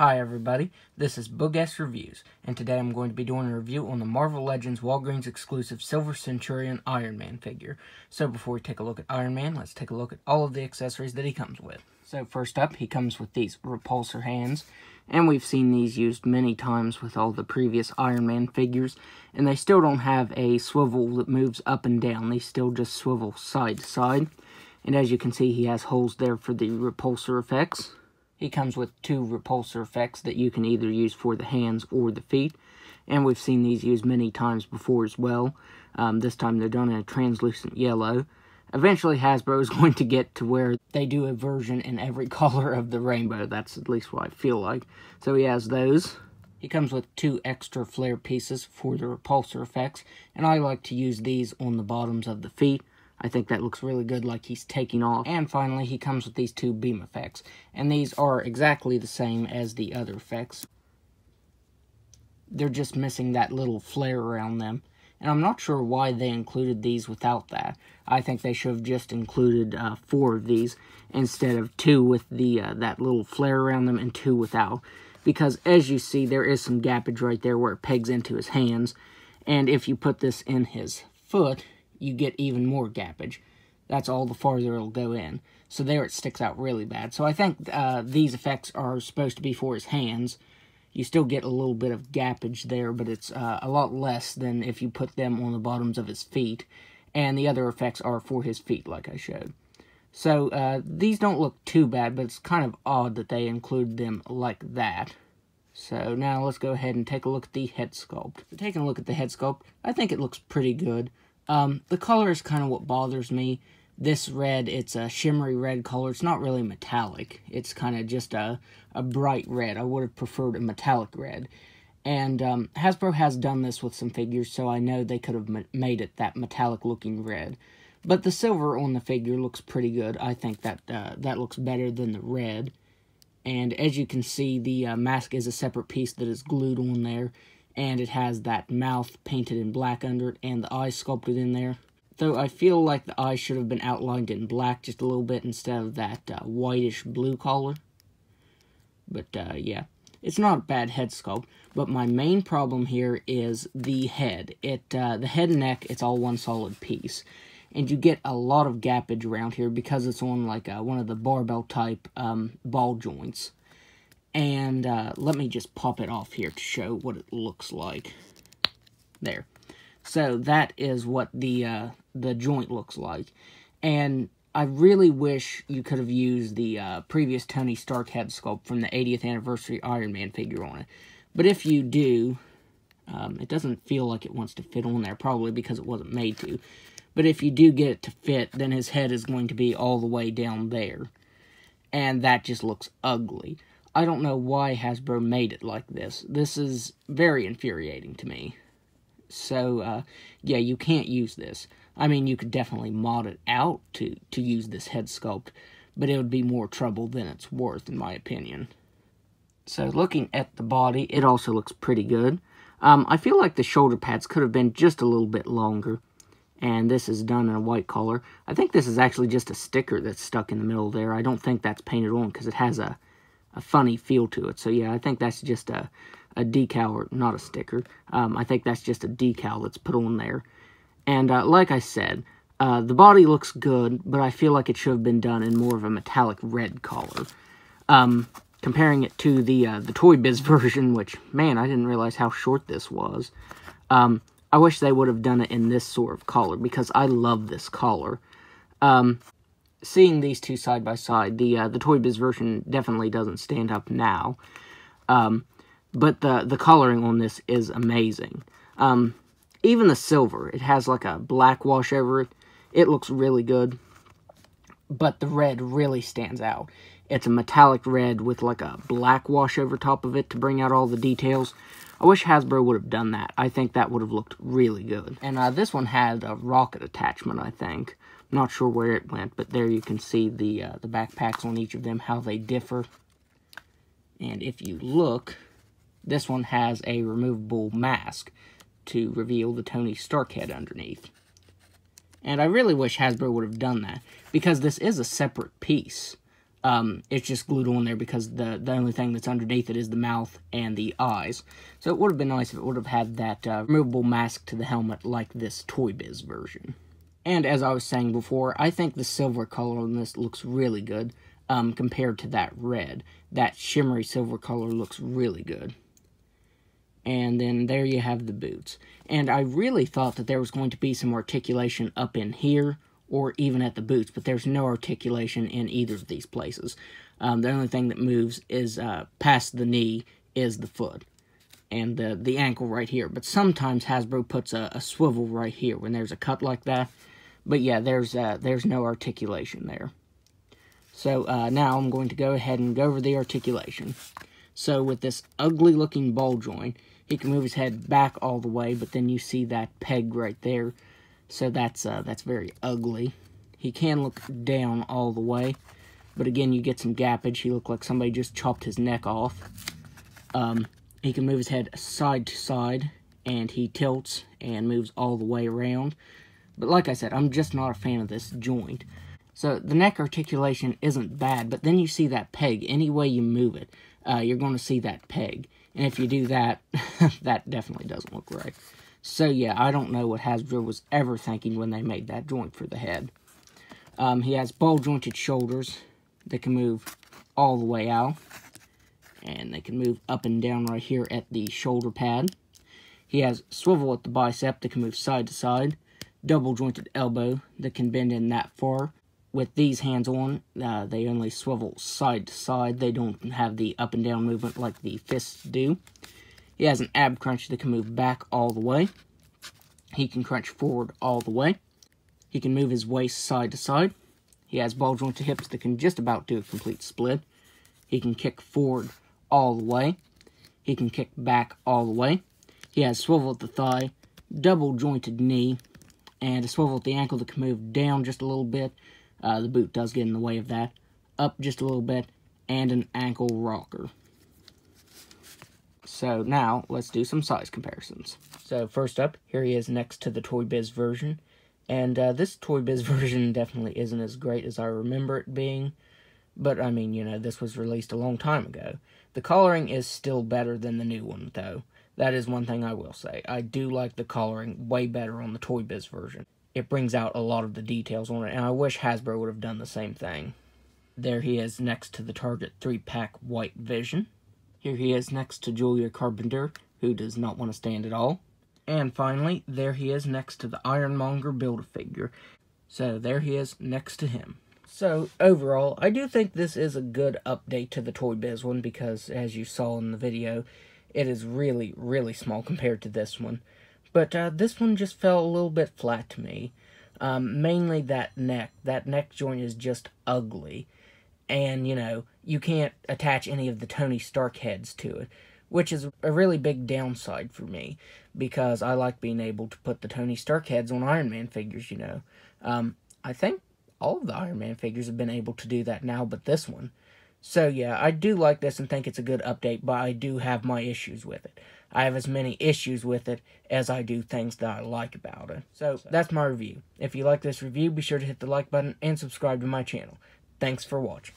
Hi everybody, this is Boogess Reviews, and today I'm going to be doing a review on the Marvel Legends Walgreens exclusive Silver Centurion Iron Man figure. So before we take a look at Iron Man, let's take a look at all of the accessories that he comes with. So first up, he comes with these repulsor hands, and we've seen these used many times with all the previous Iron Man figures, and they still don't have a swivel that moves up and down. They still just swivel side to side, and as you can see, he has holes there for the repulsor effects. He comes with two repulsor effects that you can either use for the hands or the feet. And we've seen these used many times before as well. This time they're done in a translucent yellow. Eventually Hasbro is going to get to where they do a version in every color of the rainbow. That's at least what I feel like. So he has those. He comes with two extra flare pieces for the repulsor effects. And I like to use these on the bottoms of the feet. I think that looks really good, like he's taking off. And finally, he comes with these two beam effects. And these are exactly the same as the other effects. They're just missing that little flare around them. And I'm not sure why they included these without that. I think they should have just included 4 of these instead of 2 with the that little flare around them and 2 without. Because as you see, there is some gappage right there where it pegs into his hands. And if you put this in his foot, you get even more gappage. That's all the farther it'll go in. So there it sticks out really bad. So I think these effects are supposed to be for his hands. You still get a little bit of gappage there, but it's a lot less than if you put them on the bottoms of his feet. And the other effects are for his feet, like I showed. So these don't look too bad, but it's kind of odd that they include them like that. So now let's go ahead and take a look at the head sculpt. Taking a look at the head sculpt, I think it looks pretty good. The color is kind of what bothers me. This red, it's a shimmery red color. It's not really metallic. It's kind of just a bright red. I would have preferred a metallic red. And Hasbro has done this with some figures, so I know they could have made it that metallic looking red. But the silver on the figure looks pretty good. I think that that looks better than the red. And as you can see, the mask is a separate piece that is glued on there. And it has that mouth painted in black under it, and the eyes sculpted in there. Though I feel like the eyes should have been outlined in black just a little bit instead of that whitish blue color. But yeah, it's not a bad head sculpt. But my main problem here is the head. The head and neck, it's all one solid piece. And you get a lot of gappage around here because it's on like one of the barbell type ball joints. And let me just pop it off here to show what it looks like. There. So that is what the joint looks like. And I really wish you could have used the previous Tony Stark head sculpt from the 80th anniversary Iron Man figure on it. But if you do, it doesn't feel like it wants to fit on there, probably because it wasn't made to. But if you do get it to fit, then his head is going to be all the way down there. And that just looks ugly. I don't know why Hasbro made it like this. This is very infuriating to me. So, yeah, you can't use this. I mean, you could definitely mod it out to use this head sculpt, but it would be more trouble than it's worth, in my opinion. So, looking at the body, it also looks pretty good. I feel like the shoulder pads could have been just a little bit longer, and this is done in a white color. I think this is actually just a sticker that's stuck in the middle there. I don't think that's painted on because it has a funny feel to it. So yeah, I think that's just a decal, or not a sticker. I think that's just a decal that's put on there. And like I said, the body looks good, but I feel like it should have been done in more of a metallic red color. Comparing it to the Toy Biz version, which, man, I didn't realize how short this was. I wish they would have done it in this sort of color, because I love this color. Seeing these two side by side, the Toy Biz version definitely doesn't stand up now. But the coloring on this is amazing. Even the silver, it has like a black wash over it. It looks really good. But the red really stands out. It's a metallic red with like a black wash over top of it to bring out all the details. I wish Hasbro would have done that. I think that would have looked really good. And this one had a rocket attachment, I think. Not sure where it went, but there you can see the backpacks on each of them, how they differ. And if you look, this one has a removable mask to reveal the Tony Stark head underneath. And I really wish Hasbro would have done that, because this is a separate piece. It's just glued on there because the only thing that's underneath it is the mouth and the eyes. So it would have been nice if it would have had that removable mask to the helmet like this Toy Biz version. And as I was saying before, I think the silver color on this looks really good compared to that red. That shimmery silver color looks really good. And then there you have the boots. And I really thought that there was going to be some articulation up in here, or even at the boots, but there's no articulation in either of these places. The only thing that moves is past the knee is the foot and the ankle right here. But sometimes Hasbro puts a swivel right here when there's a cut like that. But yeah, there's no articulation there. So now I'm going to go ahead and go over the articulation. So with this ugly looking ball joint, he can move his head back all the way, but then you see that peg right there. So that's very ugly. He can look down all the way, but again, you get some gappage. He looked like somebody just chopped his neck off. He can move his head side to side, and he tilts and moves all the way around. But like I said, I'm just not a fan of this joint. So the neck articulation isn't bad, but then you see that peg. Any way you move it, you're going to see that peg. And if you do that, that definitely doesn't look right. So yeah, I don't know what Hasbro was ever thinking when they made that joint for the head. He has ball-jointed shoulders that can move all the way out. And they can move up and down right here at the shoulder pad. He has swivel at the bicep that can move side to side. Double-jointed elbow that can bend in that far. With these hands on, they only swivel side to side. They don't have the up and down movement like the fists do. He has an ab crunch that can move back all the way. He can crunch forward all the way. He can move his waist side to side. He has ball jointed hips that can just about do a complete split. He can kick forward all the way. He can kick back all the way. He has swivel at the thigh, double jointed knee, and a swivel at the ankle that can move down just a little bit. The boot does get in the way of that. Up just a little bit, and an ankle rocker. So now, let's do some size comparisons. So first up, here he is next to the Toy Biz version. And this Toy Biz version definitely isn't as great as I remember it being. But, I mean, you know, this was released a long time ago. The coloring is still better than the new one, though. That is one thing I will say. I do like the coloring way better on the Toy Biz version. It brings out a lot of the details on it, and I wish Hasbro would have done the same thing. There he is next to the Target 3-pack White Vision. Here he is next to Julia Carpenter, who does not want to stand at all. And finally, there he is next to the Ironmonger Build-A-Figure. So there he is next to him. So overall, I do think this is a good update to the Toy Biz one because, as you saw in the video, it is really, really small compared to this one. But this one just felt a little bit flat to me. Mainly that neck. That neck joint is just ugly. And, you know, you can't attach any of the Tony Stark heads to it, which is a really big downside for me, because I like being able to put the Tony Stark heads on Iron Man figures, you know. I think all of the Iron Man figures have been able to do that now, but this one. So, yeah, I do like this and think it's a good update, but I do have my issues with it. I have as many issues with it as I do things that I like about it. So, that's my review. If you like this review, be sure to hit the like button and subscribe to my channel. Thanks for watching.